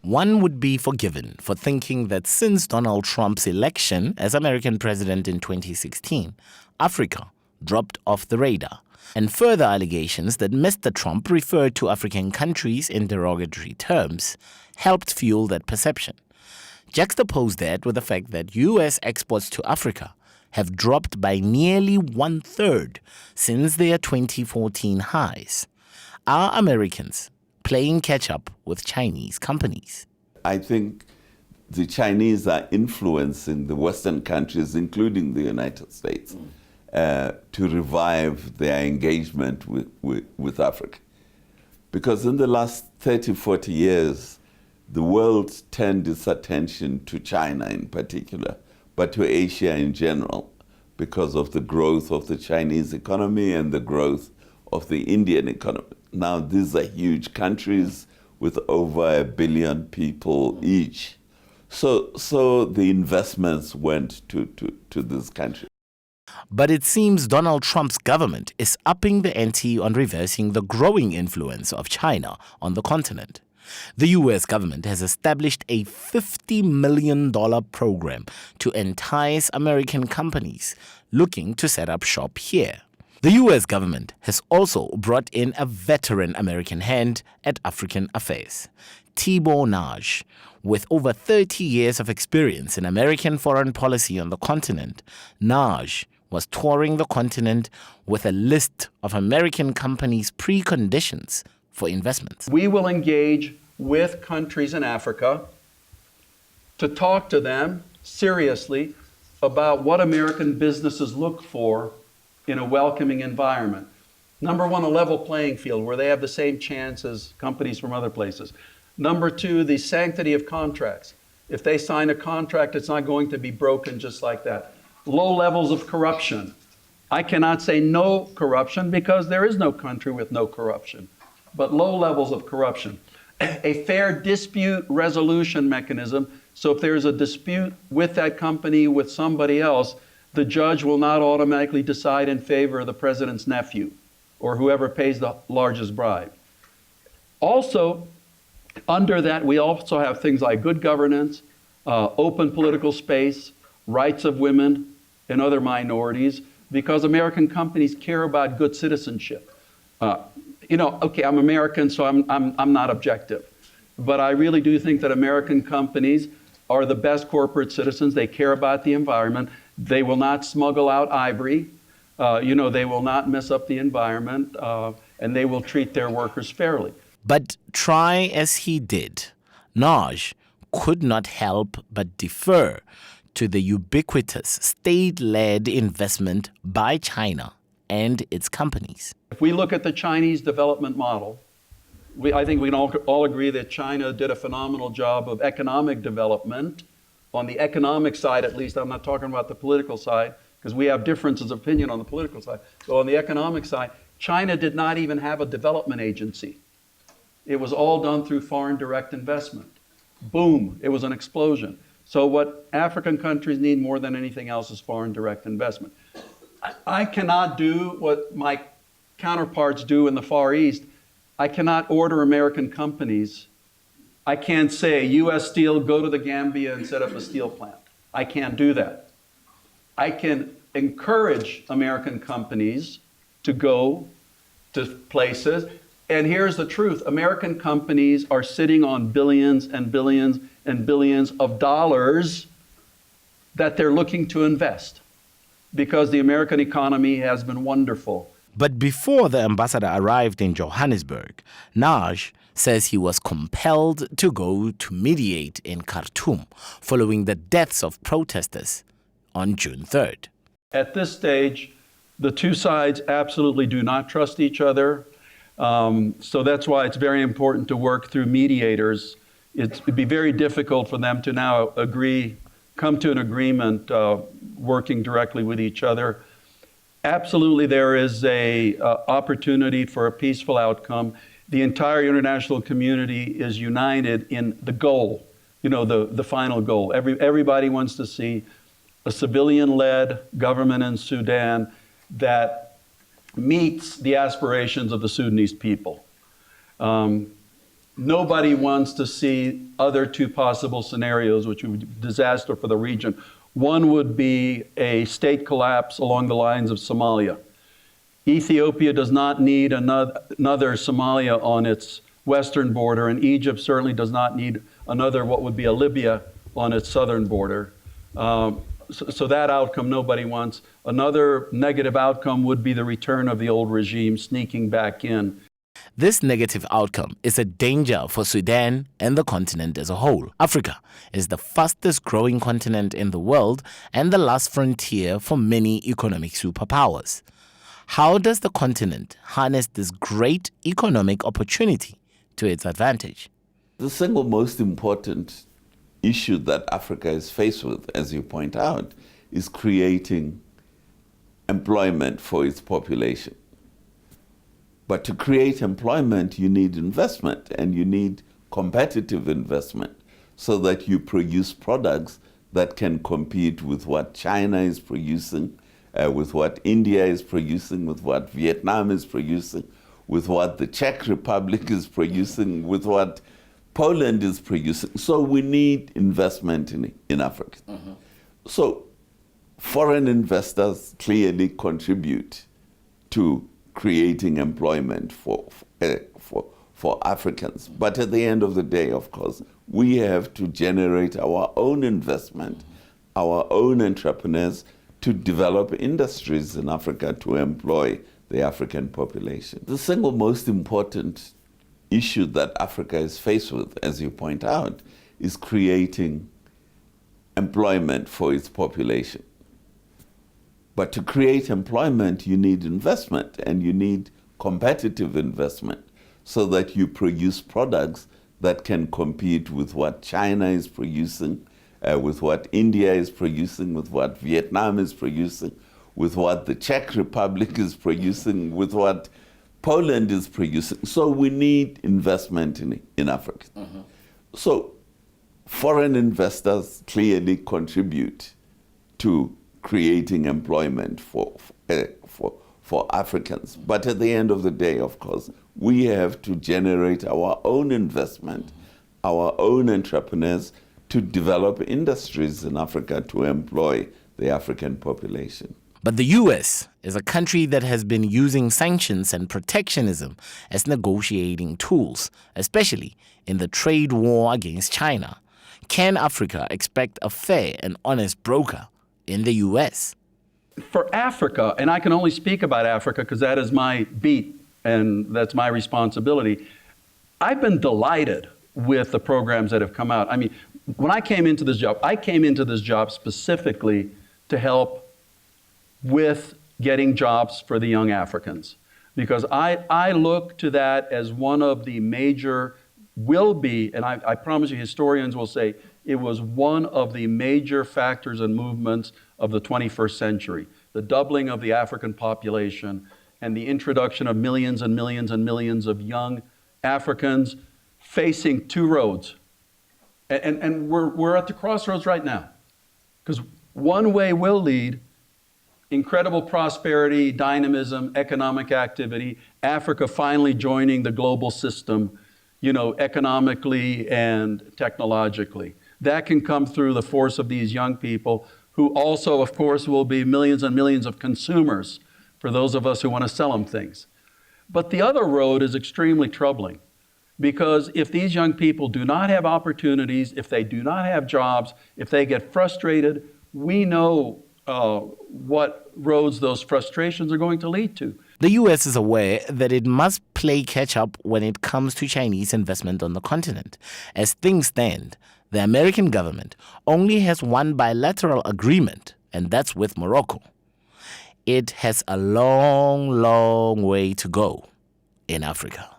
One would be forgiven for thinking that since Donald Trump's election as American president in 2016, Africa dropped off the radar, and further allegations that Mr. Trump referred to African countries in derogatory terms helped fuel that perception. Juxtapose that with the fact that U.S. exports to Africa have dropped by nearly 1/3 since their 2014 highs. Are Americans playing catch-up with Chinese companies? I think the Chinese are influencing the Western countries, including the United States, to revive their engagement with Africa. Because in the last 30, 40 years, the world turned its attention to China in particular, but to Asia in general, because of the growth of the Chinese economy and the growth of the Indian economy. Now, these are huge countries with over 1 billion people each. So the investments went to this country. But it seems Donald Trump's government is upping the ante on reversing the growing influence of China on the continent. The U.S. government has established a $50 million program to entice American companies looking to set up shop here. The U.S. government has also brought in a veteran American hand at African affairs, Tobor Nage. With over 30 years of experience in American foreign policy on the continent, Nage was touring the continent with a list of American companies' preconditions for investments. We will engage with countries in Africa to talk to them seriously about what American businesses look for in a welcoming environment. Number one, a level playing field where they have the same chance as companies from other places. Number two, the sanctity of contracts. If they sign a contract, it's not going to be broken just like that. Low levels of corruption. I cannot say no corruption because there is no country with no corruption, but low levels of corruption. A fair dispute resolution mechanism, so if there's a dispute with that company, with somebody else, the judge will not automatically decide in favor of the president's nephew or whoever pays the largest bribe. Also, under that, we also have things like good governance, open political space, rights of women and other minorities, because American companies care about good citizenship. Okay, I'm American, so I'm not objective. But I really do think that American companies are the best corporate citizens. They care about the environment. They will not smuggle out ivory. They will not mess up the environment, and they will treat their workers fairly. But try as he did, Nage could not help but defer to the ubiquitous state-led investment by China and its companies. If we look at the Chinese development model, I think we can all agree that China did a phenomenal job of economic development. On the economic side, at least, I'm not talking about the political side, because we have differences of opinion on the political side. So on the economic side, China did not even have a development agency. It was all done through foreign direct investment. Boom, it was an explosion. So what African countries need more than anything else is foreign direct investment. I cannot do what my counterparts do in the Far East. I cannot order American companies. I can't say, U.S. Steel, go to the Gambia and set up a steel plant. I can't do that. I can encourage American companies to go to places. And here's the truth. American companies are sitting on billions and billions and billions of dollars that they're looking to invest because the American economy has been wonderful. But before the ambassador arrived in Johannesburg, Nage says he was compelled to go to mediate in Khartoum following the deaths of protesters on June 3rd. At this stage, the two sides absolutely do not trust each other. So that's why it's very important to work through mediators. It'd be very difficult for them to now come to an agreement working directly with each other. Absolutely, there is a opportunity for a peaceful outcome. The entire international community is united in the goal, the final goal. Everybody wants to see a civilian-led government in Sudan that meets the aspirations of the Sudanese people. nobody wants to see other two possible scenarios, which would be disaster for the region. One would be a state collapse along the lines of Somalia. Ethiopia does not need another Somalia on its western border, and Egypt certainly does not need another what would be a Libya on its southern border. So that outcome nobody wants. Another negative outcome would be the return of the old regime sneaking back in. This negative outcome is a danger for Sudan and the continent as a whole. Africa is the fastest growing continent in the world and the last frontier for many economic superpowers. How does the continent harness this great economic opportunity to its advantage? The single most important issue that Africa is faced with, as you point out, is creating employment for its population. But to create employment, you need investment, and you need competitive investment so that you produce products that can compete with what China is producing, with what India is producing, with what Vietnam is producing, with what the Czech Republic is producing, with what Poland is producing. So we need investment in Africa. So foreign investors clearly contribute to creating employment for Africans. But at the end of the day, of course, we have to generate our own investment, our own entrepreneurs to develop industries in Africa to employ the African population. The single most important issue that Africa is faced with, as you point out, is creating employment for its population. But to create employment, you need investment, and you need competitive investment so that you produce products that can compete with what China is producing, with what India is producing, with what Vietnam is producing, with what the Czech Republic is producing, with what Poland is producing. So we need investment in Africa. So foreign investors clearly contribute to creating employment for Africans. But at the end of the day, of course, we have to generate our own investment, our own entrepreneurs to develop industries in Africa to employ the African population. But the U.S. is a country that has been using sanctions and protectionism as negotiating tools, especially in the trade war against China. Can Africa expect a fair and honest broker in the U.S.? For Africa, and I can only speak about Africa because that is my beat and that's my responsibility, I've been delighted with the programs that have come out. I mean, when I came into this job specifically to help with getting jobs for the young Africans, because I look to that as one of the major, will be, and I promise you historians will say, it was one of the major factors and movements of the 21st century. The doubling of the African population and the introduction of millions and millions and millions of young Africans facing two roads. And we're at the crossroads right now. Because one way will lead incredible prosperity, dynamism, economic activity, Africa finally joining the global system, economically and technologically. That can come through the force of these young people who also, of course, will be millions and millions of consumers for those of us who want to sell them things. But the other road is extremely troubling because if these young people do not have opportunities, if they do not have jobs, if they get frustrated, we know what roads those frustrations are going to lead to. The U.S. is aware that it must play catch-up when it comes to Chinese investment on the continent. As things stand, the American government only has one bilateral agreement, and that's with Morocco. It has a long, long way to go in Africa.